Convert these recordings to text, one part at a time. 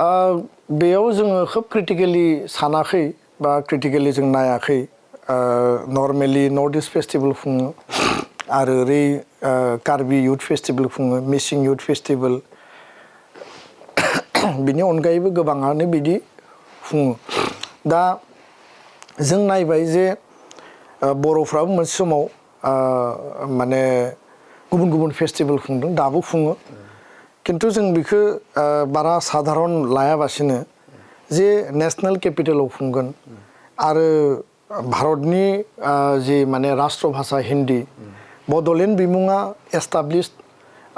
बेयाव जोङो खोब क्रिटिकेलि सानाखै बा क्रिटिकेलि जों नायाखै नर्मेलि नर्थ इस्ट फेस्टिभेल खुङो आरो ओरै कार्बि इयुथ फेस्टिभेल खुङो मिसिं इयुथ फेस्टिभेल बिनि अनगायैबो गोबाङानो बिदि खुङो दा जों नायबाय जे बर'फ्राबो मोनसे समाव माने गुबुन गुबुन फेस्टिभेल खुंदों दाबो खुङो किन्तु जों बेखौ बारा साधारन लायाबासिनो जे नेशनेल केपिटेलाव खुंगोन आरो भारतनि जि माने राष्ट्र भाषा हिन्दी बड'लेण्ड बिमुङा एस्टाब्लिश्ड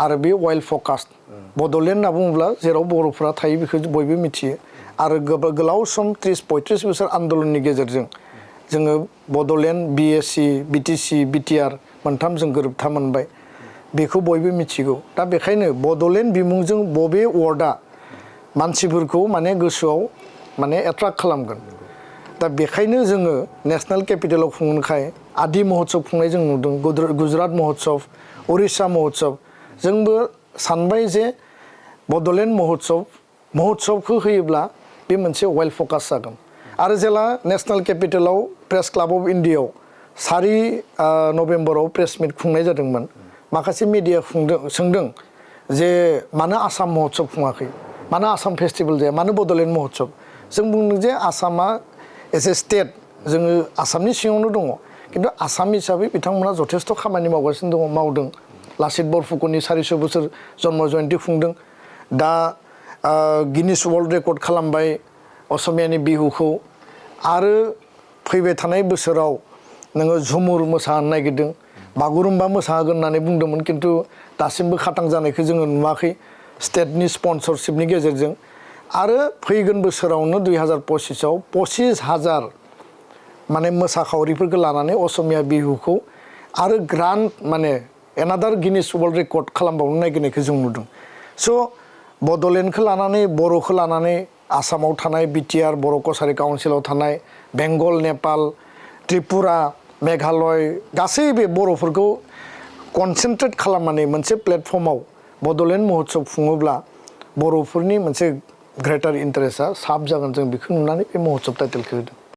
आरो बे वेल फकास्ड बड'लेण्ड होनना बुङोब्ला जेराव बर'फोरा थायो बेखौ बयबो मिथियो आरो गोलाव सम 30-35 बोसोर आन्दलननि गेजेरजों जोङो बड'लेण्ड बिएसि बिटिसि बिटिआर मोनथाम जों गोरोबथा मोनबाय बेखौ बयबो मिथिगौ दा बेखायनो बड'लेण्ड बिमुंजों बबे वार्डआ मानसिफोरखौ माने गोसोआव माने एट्राक्ट खालामगोन दा बेखायनो जोङो नेशनेल केपिटेलाव खुंनोखाय आदि महोत्सव खुंनाय जों नुदों गुजरात महोत्सव उरिष्या महोत्सव जोंबो सानबाय जे बड'लेण्ड महोत्सवखौ होयोब्ला बे मोनसे वेल फकास जागोन आरो जेला नेशनेल केपिटेलाव प्रेस क्लाब अफ इन्डियायाव 4 नभेम्बराव प्रेस मिट खुंनाय जादोंमोन माखासे मिडिया सोंदों जे मानो आसाम महोत्सव खुङाखै मानो आसाम फेस्टिभेल जाया मानो बड'लेण्ड महोत्सव जों बुंदों जे आसामा एज ए स्टेट जोङो आसामनि सिङावनो दङ किन्तु आसाम हिसाबै बिथांमोना जथेस्थ' खामानि मावगासिनो दङ मावदों लाचित बरफुकननि 400 बोसोर जन्म जयन्ती खुंदों दा गिनिस वर्ल्ड रेकर्ड खालामबाय असमियानि बिहुखौ आरो फैबाय थानाय बोसोराव नोङो झुमुर मोसानो नागिरदों बागुरुम्बा मोसागोन होननानै बुंदोंमोन किन्तु दासिमबो खातां जानायखौ जोङो नुवाखै स्टेटनि स्पन्सरशिपनि गेजेरजों आरो फैगोन बोसोरावनो 2025आव 25,000 माने मोसाखावरिफोरखौ लानानै असमिया बिहुखौ आरो ग्रान्ड माने एनादार गिनिस वर्ल्ड रेकर्ड खालामबावनो नागिरनायखौ जों नुदों स' बड'लेण्डखौ लानानै बर'खौ लानानै आसामाव थानाय बिटिआर बर' कसारि काउन्सिलाव थानाय बेंगल नेपाल त्रिपुरा मेघालय गासै बे बर'फोरखौ कनसेन्ट्रेट खालामनानै मोनसे प्लेटफर्माव बड'लेण्ड महोत्सव खुङोब्ला बर'फोरनि मोनसे ग्रेटार इन्टारेस्टआ साब जागोन जों बेखौ नुनानै बे महोत्सव टाइटेलखौ होदों